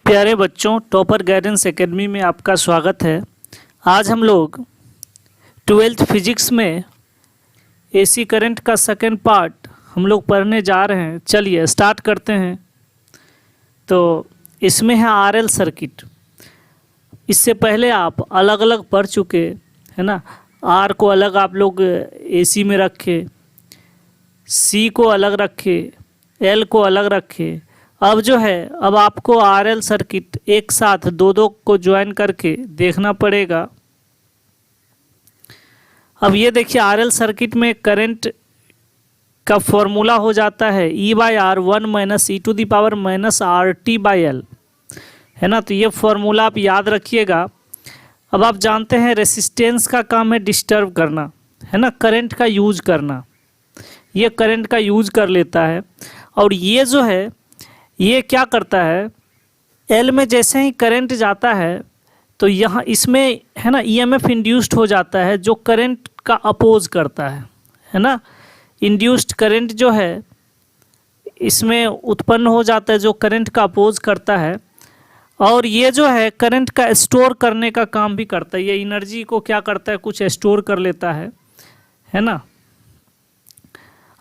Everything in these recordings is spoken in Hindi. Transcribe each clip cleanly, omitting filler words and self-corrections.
प्यारे बच्चों, टॉपर गाइडेंस एकेडमी में आपका स्वागत है। आज हम लोग 12th फिजिक्स में एसी करंट का सेकंड पार्ट हम लोग पढ़ने जा रहे हैं। चलिए स्टार्ट करते हैं। तो इसमें है आरएल सर्किट। इससे पहले आप अलग अलग पढ़ चुके है ना। आर को अलग आप लोग एसी में रखे, सी को अलग रखे, एल को अलग रखे। अब जो है अब आपको आरएल सर्किट एक साथ दो को ज्वाइन करके देखना पड़ेगा। अब ये देखिए आरएल सर्किट में करंट का फॉर्मूला हो जाता है E/R 1 - e⁻ RT/L, है ना। तो ये फॉर्मूला आप याद रखिएगा। अब आप जानते हैं रेसिस्टेंस का काम है डिस्टर्ब करना, है ना, करंट का यूज करना। ये करंट का यूज कर लेता है और ये जो है ये क्या करता है, एल में जैसे ही करंट जाता है तो यहाँ इसमें है ना ईएमएफ इंड्यूस्ड हो जाता है जो करंट का अपोज करता है ना। इंड्यूस्ड करंट जो है इसमें उत्पन्न हो जाता है जो करंट का अपोज करता है। और ये जो है करंट का स्टोर करने का काम भी करता है। ये एनर्जी को क्या करता है, कुछ स्टोर कर लेता है ना।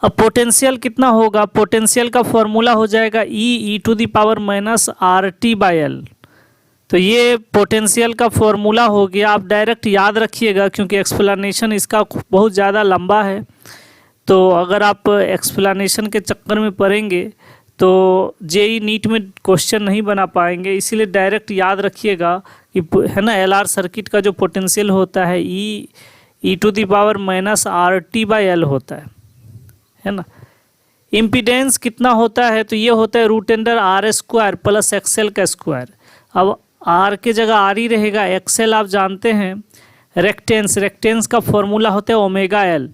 अब पोटेंशियल कितना होगा, पोटेंशियल का फॉर्मूला हो जाएगा E⁻ RT/L। तो ये पोटेंशियल का फॉर्मूला हो गया। आप डायरेक्ट याद रखिएगा क्योंकि एक्सप्लेनेशन इसका बहुत ज़्यादा लंबा है। तो अगर आप एक्सप्लेनेशन के चक्कर में पढ़ेंगे तो जेई नीट में क्वेश्चन नहीं बना पाएंगे। इसीलिए डायरेक्ट याद रखिएगा कि है ना एलआर सर्किट का जो पोटेंशियल होता है E⁻ RT/L होता है ना। इम्पीडेंस कितना होता है, तो ये होता है √R² प्लस XL का स्क्वायर। अब R के जगह R ही रहेगा, XL आप जानते हैं। रेक्टेंस का फॉर्मूला होता है ω/L।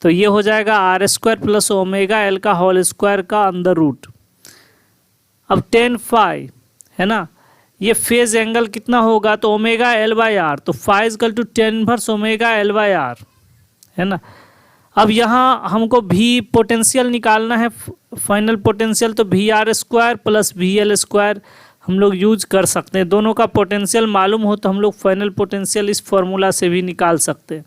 तो ये हो जाएगा R² प्लस ω/L का होल स्क्वायर का अंडर रूट। अब tan phi है ना, ये फेज एंगल कितना होगा, तो ω/L/R। तो phi = tan 1 ω/L/R, है ना। अब यहाँ हमको भी पोटेंशियल निकालना है, फाइनल पोटेंशियल। तो VR² प्लस VL² हम लोग यूज कर सकते हैं। दोनों का पोटेंशियल मालूम हो तो हम लोग फाइनल पोटेंशियल इस फॉर्मूला से भी निकाल सकते हैं,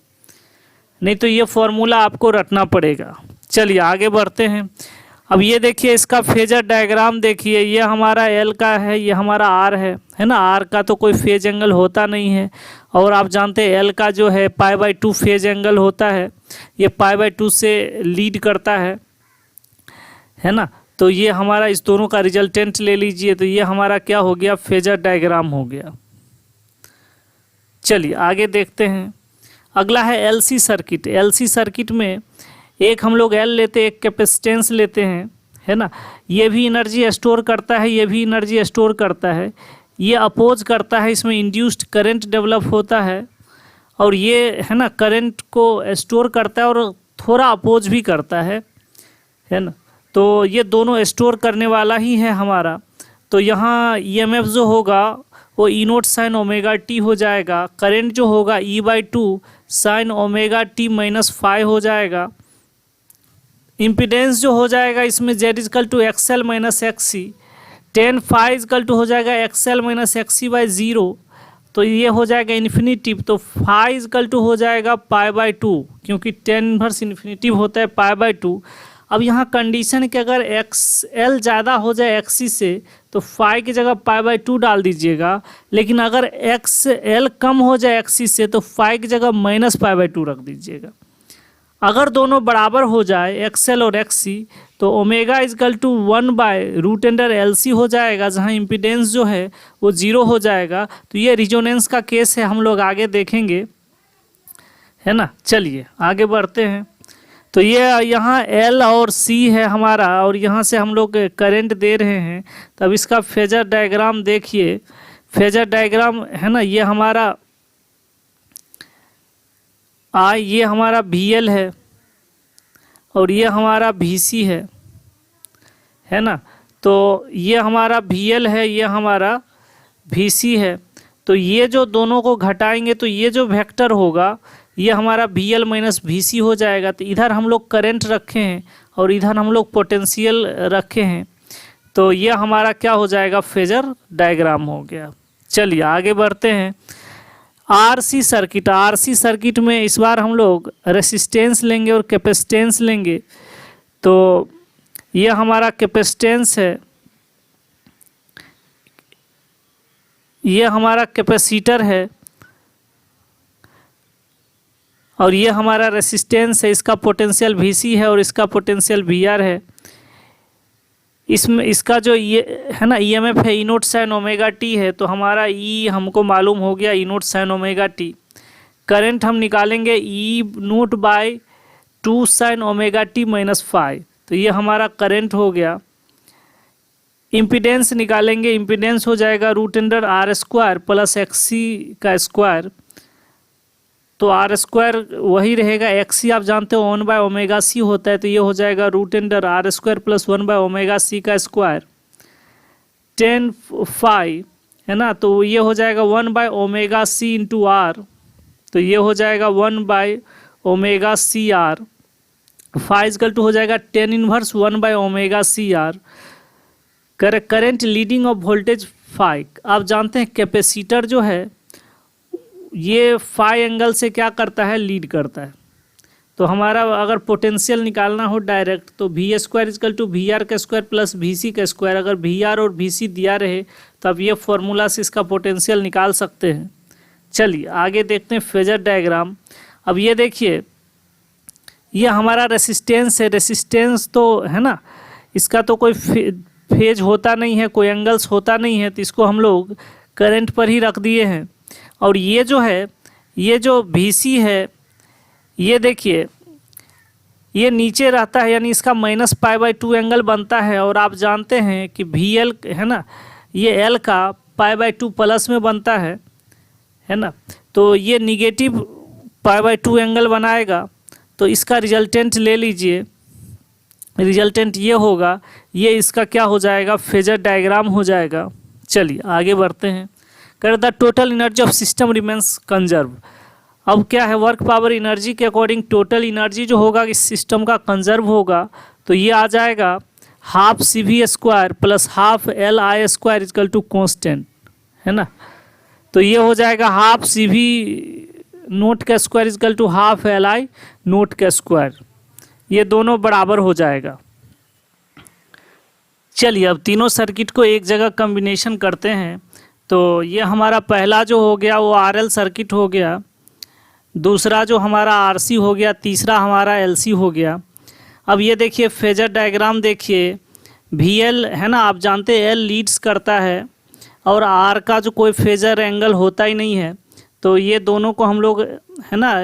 नहीं तो ये फॉर्मूला आपको रटना पड़ेगा। चलिए आगे बढ़ते हैं। अब ये देखिए इसका फेजर डायग्राम देखिए। ये हमारा L का है, ये हमारा R है ना। R का तो कोई फेज एंगल होता नहीं है और आप जानते हैं L का जो है π/2 फेज एंगल होता है। ये π/2 से लीड करता है ना। तो ये हमारा इस दोनों का रिजल्टेंट ले लीजिए। तो ये हमारा क्या हो गया, फेजर डायग्राम हो गया। चलिए आगे देखते हैं। अगला है LC सर्किट। LC सर्किट में एक हम लोग L लेते हैं, एक कैपेसिटेंस लेते हैं, है ना। ये भी एनर्जी स्टोर करता है, ये भी एनर्जी स्टोर करता है। ये अपोज करता है, इसमें इंड्यूस्ड करंट डेवलप होता है। और ये है ना करंट को स्टोर करता है और थोड़ा अपोज भी करता है ना। तो ये दोनों स्टोर करने वाला ही है हमारा। तो यहाँ EMF जो होगा वो E0 sin ω/t हो जाएगा। करंट जो होगा E/2 sin ω/t - phi हो जाएगा। इम्पीडेंस जो हो जाएगा इसमें Z = XL - XC। tan phi = हो जाएगा XL - XC/0। तो ये हो जाएगा इन्फिनिटिव। तो phi = हो जाएगा π/2 क्योंकि tan इनवर्स इन्फिनिटिव होता है π/2। अब यहाँ कंडीशन है कि अगर XL ज़्यादा हो जाए XC से तो phi की जगह π/2 डाल दीजिएगा। लेकिन अगर XL कम हो जाए XC से तो phi की जगह -π/2 रख दीजिएगा। अगर दोनों बराबर हो जाए XL और XC तो ω = 1/√LC हो जाएगा, जहाँ इम्पीडेंस जो है वो 0 हो जाएगा। तो ये रिजोनेंस का केस है, हम लोग आगे देखेंगे, है ना। चलिए आगे बढ़ते हैं। तो ये यहाँ L और C है हमारा और यहाँ से हम लोग करंट दे रहे हैं। तब इसका फेजर डायग्राम देखिए। फेजर डायग्राम है ना, ये हमारा ये हमारा VL है और ये हमारा VC है ना। तो ये हमारा VL है, ये हमारा VC है। तो ये जो दोनों को घटाएंगे तो ये जो वेक्टर होगा ये हमारा VL - VC हो जाएगा। तो इधर हम लोग करंट रखे हैं और इधर हम लोग पोटेंशियल रखे हैं। तो ये हमारा क्या हो जाएगा, फेजर डायग्राम हो गया। चलिए आगे बढ़ते हैं। आरसी सर्किट, आरसी सर्किट में इस बार हम लोग रेसिस्टेंस लेंगे और कैपेसिटेंस लेंगे। तो ये हमारा कैपेसिटेंस है, ये हमारा कैपेसिटर है, और ये हमारा रेसिस्टेंस है। इसका पोटेंशियल Vc है और इसका पोटेंशियल Vr है। इसमें इसका जो ये है ना EMF है, E naught sine omega t है। तो हमारा E हमको मालूम हो गया, E naught sine omega T. Current हम निकालेंगे E naught by 2 sine omega t minus 5। तो ये हमारा करंट हो गया। इम्पीडेंस निकालेंगे, इम्पीडेंस हो जाएगा root under R square plus XC का स्क्वायर। तो आर स्क्वायर वही रहेगा, XC आप जानते हो 1 बाय ओमेगा सी होता है। तो ये हो जाएगा root under R square plus 1 by omega C का स्क्वायर 10 है ना। तो ये हो जाएगा 1 by omega C into R. तो ये हो जाएगा 1 by omega C R. Phi is equal to हो जाएगा 10 inverse 1 by omega C R. Current leading of voltage 5। आप जानते हैं कैपेसिटर जो है ये 5 एंगल से क्या करता है, लीड करता है। तो हमारा अगर पोटेंशियल निकालना हो डायरेक्ट तो V square is equal to VR का स्क्वायर प्लस VC का स्क्वायर। अगर VR और VC दिया रहे तो अब ये फॉर्मूला से इसका पोटेंशियल निकाल सकते हैं। चलिए आगे देखते हैं फेजर डायग्राम। अब ये देखिए, ये हमारा रेसिस्टेंस है। रेसिस्टेंस तो है ना, इसका तो कोई फेज होता नहीं है, कोई एंगल्स होता नहीं है। तो इसको हम लोग करंट पर ही रख दिए हैं। और ये जो है, ये जो Vc है, ये देखिए ये नीचे रहता है, यानी इसका -π/2 एंगल बनता है। और आप जानते हैं कि VL है ना, ये L का π/2 प्लस में बनता है ना। तो ये निगेटिव π/2 एंगल बनाएगा। तो इसका रिजल्टेंट ले लीजिए, रिजल्टेंट ये होगा, ये इसका क्या हो जाएगा, फेजर डायग्राम हो जाएगा। चलिए आगे बढ़ते हैं। कर the total energy of system remains conserve. अब क्या है, वर्क पावर एनर्जी के अकॉर्डिंग टोटल एनर्जी जो होगा इस सिस्टम का कंजर्व होगा। तो ये आ जाएगा half CV square plus half LI square is equal to constant, है ना। तो ये हो जाएगा हाफ CV नोट का square is equal to half LI naught का स्क्वायर। ये दोनों बराबर हो जाएगा। चलिए अब तीनों सर्किट को एक जगह कॉम्बिनेशन करते हैं। तो ये हमारा पहला जो हो गया वो RL सर्किट हो गया, दूसरा जो हमारा RC हो गया, तीसरा हमारा LC हो गया। अब ये देखिए फेजर डायग्राम देखिए, VL है ना, आप जानते हैं L लीड्स करता है और R का जो कोई फेजर एंगल होता ही नहीं है। तो ये दोनों को हम लोग है ना,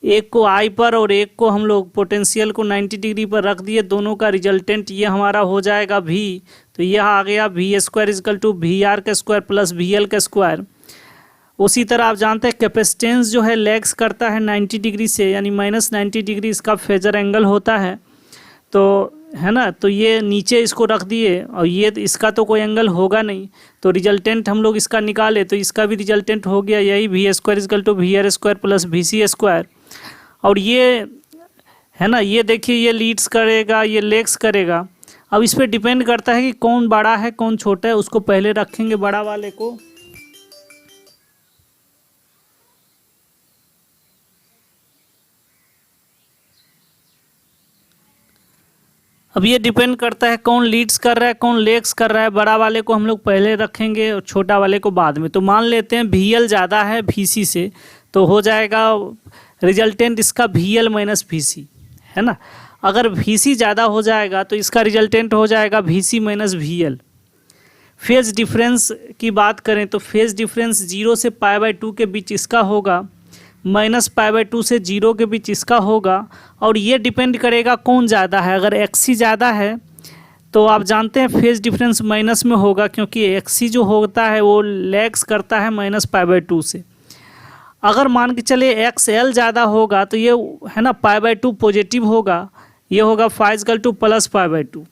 एक को I पर और एक को हम लोग पोटेंशियल को 90 डिग्री पर रख दिए। दोनों का रिजल्टेंट ये हमारा हो जाएगा V। तो यह आ गया V square is equal to VR का स्क्वायर प्लस VL का स्क्वायर। उसी तरह आप जानते हैं कैपेसिटेंस जो है लैग्स करता है 90 डिग्री से, यानी -90 डिग्री इसका फेजर एंगल होता है। तो है ना, तो ये नीचे इसको रख दिए और ये इसका तो कोई एंगल होगा नहीं। तो रिजल्टेंट हम लोग इसका निकाले तो इसका भी रिजल्टेंट हो गया यही V square is equal to VR square plus VC square. और ये है ना, ये देखिए ये लीड्स करेगा, ये लेग्स करेगा। अब इस पर डिपेंड करता है कि कौन बड़ा है कौन छोटा है। उसको पहले रखेंगे बड़ा वाले को। अब ये डिपेंड करता है कौन लीड्स कर रहा है कौन लेग्स कर रहा है। बड़ा वाले को हम लोग पहले रखेंगे और छोटा वाले को बाद में। तो मान लेते हैं VL ज़्यादा है VC से, तो हो जाएगा रिजल्टेंट इसका VL माइनस VC, है ना। अगर VC ज़्यादा हो जाएगा तो इसका रिजल्टेंट हो जाएगा VC minus VL। Phase difference की बात करें तो फेज डिफरेंस 0 से π/2 के बीच इसका होगा, -π/2 से 0 के बीच इसका होगा। और ये डिपेंड करेगा कौन ज़्यादा है। अगर XC ज़्यादा है तो आप जानते हैं फेज डिफरेंस माइनस में होगा, क्योंकि XC जो होता है वो लैग्स करता है -π/2 से। अगर मान के चले XL ज़्यादा होगा तो ये है ना π/2 पॉजिटिव होगा, ये होगा फाइजकल टू प्लस π/2।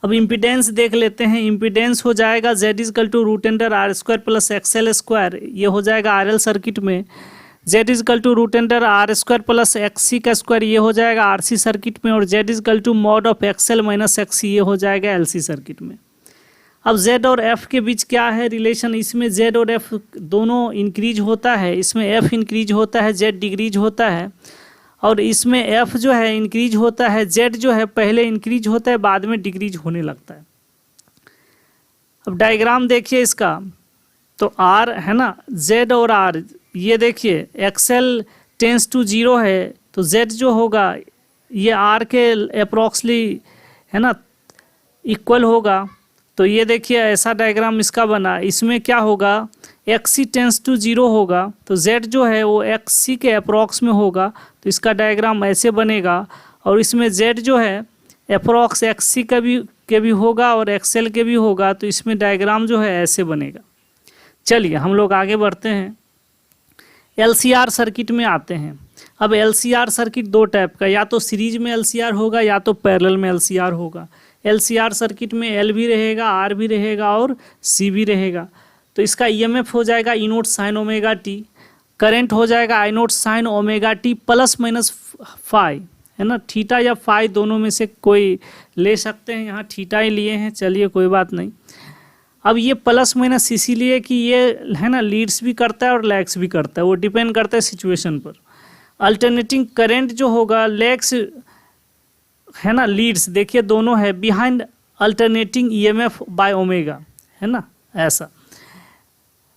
अब इम्पीडेंस देख लेते हैं। इम्पीडेंस हो जाएगा Z is equal to root under R square plus XL square. ये हो जाएगा RL सर्किट में Z is equal to root under R square plus X C का स्क्वायर ये हो जाएगा आरसी सर्किट में, और Z is equal to mod of XL minus X C ये हो जाएगा एलसी सर्किट में। अब z और f के बीच क्या है रिलेशन, इसमें z और f दोनों इंक्रीज होता है, इसमें f इंक्रीज होता है, z डिक्रीज होता है, और इसमें f जो है इंक्रीज होता है, z जो है पहले इंक्रीज होता है बाद में डिक्रीज होने लगता है। अब डायग्राम देखिए इसका, तो r है ना, z और r ये देखिए एक्सएल टेंस टू 0 है तो z जो होगा ये r के अप्रॉक्सली है ना इक्वल होगा। तो ये देखिए ऐसा डायग्राम इसका बना, इसमें क्या होगा एक्स सी टेंस टू 0 होगा तो z जो है वो एक्स सी के अप्रॉक्स में होगा, तो इसका डायग्राम ऐसे बनेगा, और इसमें z जो है अप्रॉक्स एक्स सी के भी होगा और एक्सएल के भी होगा, तो इसमें डायग्राम जो है ऐसे बनेगा। चलिए हम लोग आगे बढ़ते हैं, LCR सर्किट में आते हैं। अब LCR सर्किट दो टाइप का, या तो सीरीज में LCR होगा या तो पैरेलल में LCR होगा। LCR सर्किट में L भी रहेगा, R भी रहेगा और C भी रहेगा। तो इसका EMF हो जाएगा E naught sine omega T, current हो जाएगा I naught sine omega T plus minus phi, है ना, थीटा या फाई दोनों में से कोई ले सकते हैं, यहाँ थीटा ही लिए हैं, चलिए कोई बात नहीं। अब ये प्लस माइनस इसीलिए कि ये है ना लीड्स भी करता है और लैग्स भी करता है, वो डिपेंड करता है सिचुएशन पर। अल्टरनेटिंग करंट जो होगा लैग्स है ना लीड्स, देखिए दोनों है behind alternating EMF by omega, है ना ऐसा।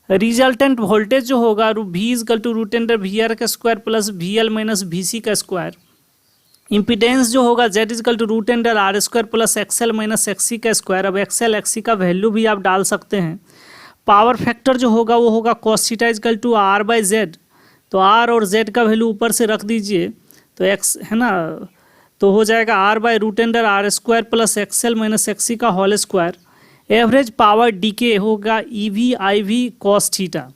रिजल्टेंट वोल्टेज जो होगा V is equal to root under V R का square plus V L minus V C का स्क्वायर। इम्पीडेंस जो होगा Z is equal to root under R square plus XL minus XC का स्क्वायर। अब एक्सएल एक्सी का वैल्यू भी आप डाल सकते हैं। पावर फैक्टर जो होगा वो होगा cos theta is equal to R by Z, तो आर और जेड का वैल्यू ऊपर से रख दीजिए, तो एक्स है ना, तो हो जाएगा R by root under R square plus XL minus XC का होल स्क्वायर। एवरेज पावर डीके होगा E V I V cos theta,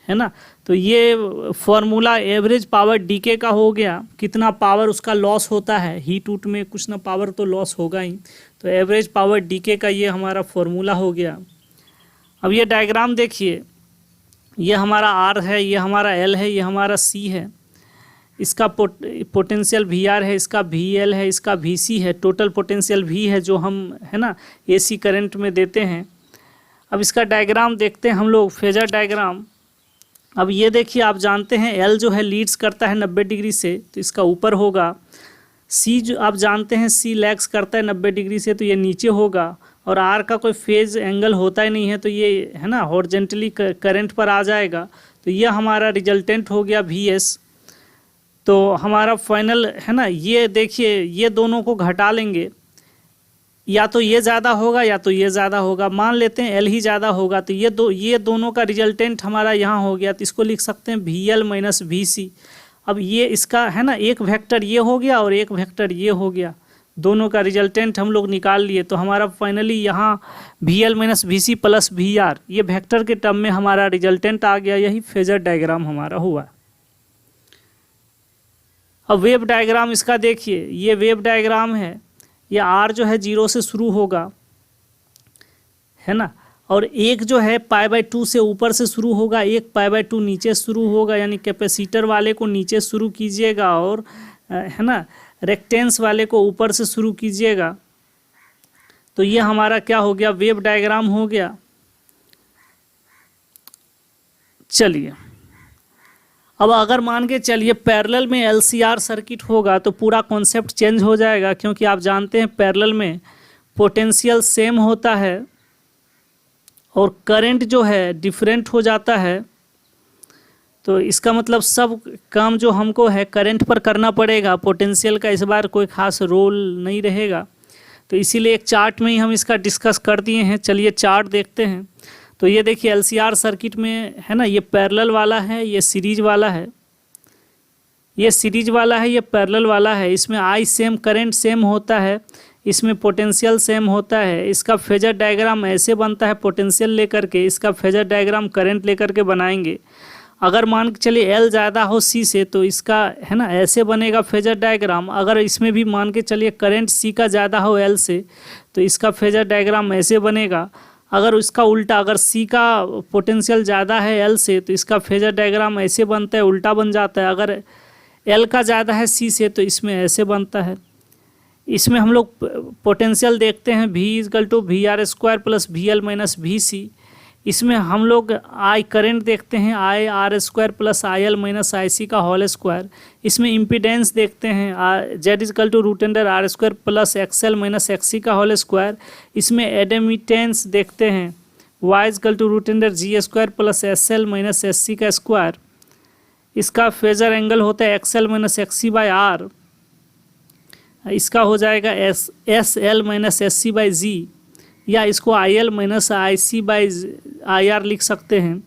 है ना। तो ये फॉर्मूला एवरेज पावर डीके का हो गया, कितना पावर उसका लॉस होता है, हीट उट में कुछ ना पावर तो लॉस होगा ही, तो एवरेज पावर डीके का ये हमारा फॉर्मूला हो गया। अब ये डायग्राम देखिए, ये हमारा आर है, ये हमारा एल है, ये हमारा सी है, इसका पोटेंशियल वी आर है, इसका वी एल है, इसका वी सी है, टोटल पोटेंशियल वी है जो हम है ना एसी करंट में देते हैं। अब इसका डायग्राम देखते हैं हम लोग, फेजर डायग्राम। अब ये देखिए आप जानते हैं एल जो है लीड्स करता है 90 डिग्री से, तो इसका ऊपर होगा। सी जो आप जानते हैं सी लैग्स करता है 90 डिग्री से, तो ये नीचे होगा। और आर का कोई फेज एंगल होता ही नहीं है, तो ये है ना हॉरिजॉन्टली करंट पर आ जाएगा। तो ये हमारा रिजल्टेंट हो गया वी एस। तो हमारा फाइनल है ना, ये देखिए ये दोनों को घटा लेंगे, या तो ये ज़्यादा होगा या तो ये ज़्यादा होगा। मान लेते हैं एल ही ज़्यादा होगा, तो ये दोनों का रिजल्टेंट हमारा यहाँ हो गया, तो इसको लिख सकते हैं वी एल माइनस वी सी। अब ये इसका है ना एक वेक्टर ये हो गया और एक वेक्टर ये हो गया, दोनों का रिजल्टेंट हम लोग निकाल लिए। तो हमारा फाइनली यहाँ V L minus V C plus V R ये वेक्टर के टर्म में हमारा रिजल्टेंट आ गया। यही फेजर डायग्राम हमारा हुआ। अब वेव डायग्राम इसका देखिए, ये वेव डायग्राम है, ये आर जो है 0 से शुरू होगा, है ना, और एक जो है π/2 से ऊपर से शुरू होगा, एक π/2 नीचे शुरू होगा, यानी कैपेसिटर वाले को नीचे शुरू कीजिएगा और है ना रेक्टेंस वाले को ऊपर से शुरू कीजिएगा। तो ये हमारा क्या हो गया, वेव डायग्राम हो गया। चलिए अब अगर मान के चलिए पैरेलल में LCR सर्किट होगा तो पूरा कॉन्सेप्ट चेंज हो जाएगा, क्योंकि आप जानते हैं पैरेलल में पोटेंशियल सेम होता है और करंट जो है डिफरेंट हो जाता है। तो इसका मतलब सब काम जो हमको है करंट पर करना पड़ेगा, पोटेंशियल का इस बार कोई खास रोल नहीं रहेगा। तो इसीलिए एक चार्ट में ही हम इसका डिस्कस कर दिए हैं। चलिए चार्ट देखते हैं। तो ये देखिए LCR सर्किट में है ना, ये पैरेलल वाला है, ये सीरीज वाला है, ये सीरीज वाला है, ये पैरेलल वाला है। इसमें आई सेम, करंट सेम होता है, इसमें पोटेंशियल सेम होता है। इसका फेजर डायग्राम ऐसे बनता है पोटेंशियल लेकर के, इसका फेजर डायग्राम करंट लेकर के बनाएंगे। अगर मान के चलिए एल ज़्यादा हो सी से तो इसका है ना ऐसे बनेगा फेजर डायग्राम। अगर इसमें भी मान के चलिए करंट सी का ज़्यादा हो एल से तो इसका फेजर डायग्राम ऐसे बनेगा। अगर इसका उल्टा, अगर सी का पोटेंशियल ज़्यादा है एल से तो इसका फेजर डायग्राम ऐसे बनता है, उल्टा बन जाता है। अगर एल का ज़्यादा है सी से तो इसमें ऐसे बनता है। इसमें हम लोग पोटेंशियल देखते हैं V=VR² + VL - VC। इसमें हम लोग आई करंट देखते हैं IR² + IL - IC का होल स्क्वायर। इसमें इम्पीडेंस देखते हैं Z√R² + XL - XC का होल स्क्वायर। इसमें एडमिटेंस देखते हैं Y=√G² + SL - SC का स्क्वायर। इसका फेजर एंगल होता है XL - XC/R। इसका हो जाएगा SL - SC/G, या इसको IL - IC/IR लिख सकते हैं।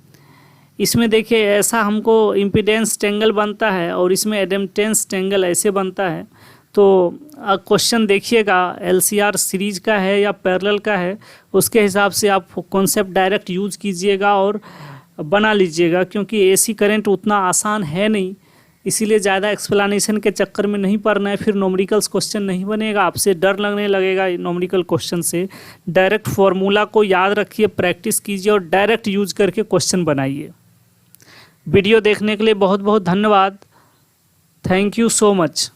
इसमें देखिए ऐसा हमको इम्पीडेंस टेंगल बनता है और इसमें एडमिटेंस टेंगल ऐसे बनता है। तो क्वेश्चन देखिएगा LCR सीरीज का है या पैरेलल का है, उसके हिसाब से आप कॉन्सेप्ट डायरेक्ट यूज़ कीजिएगा और बना लीजिएगा, क्योंकि AC करंट उतना आसान है नहीं, इसीलिए ज़्यादा एक्सप्लेनेशन के चक्कर में नहीं पड़ना है, फिर नोमरिकल्स क्वेश्चन नहीं बनेगा, आपसे डर लगने लगेगा नोमरिकल क्वेश्चन से। डायरेक्ट फार्मूला को याद रखिए, प्रैक्टिस कीजिए और डायरेक्ट यूज करके क्वेश्चन बनाइए। वीडियो देखने के लिए बहुत बहुत धन्यवाद। Thank you so much.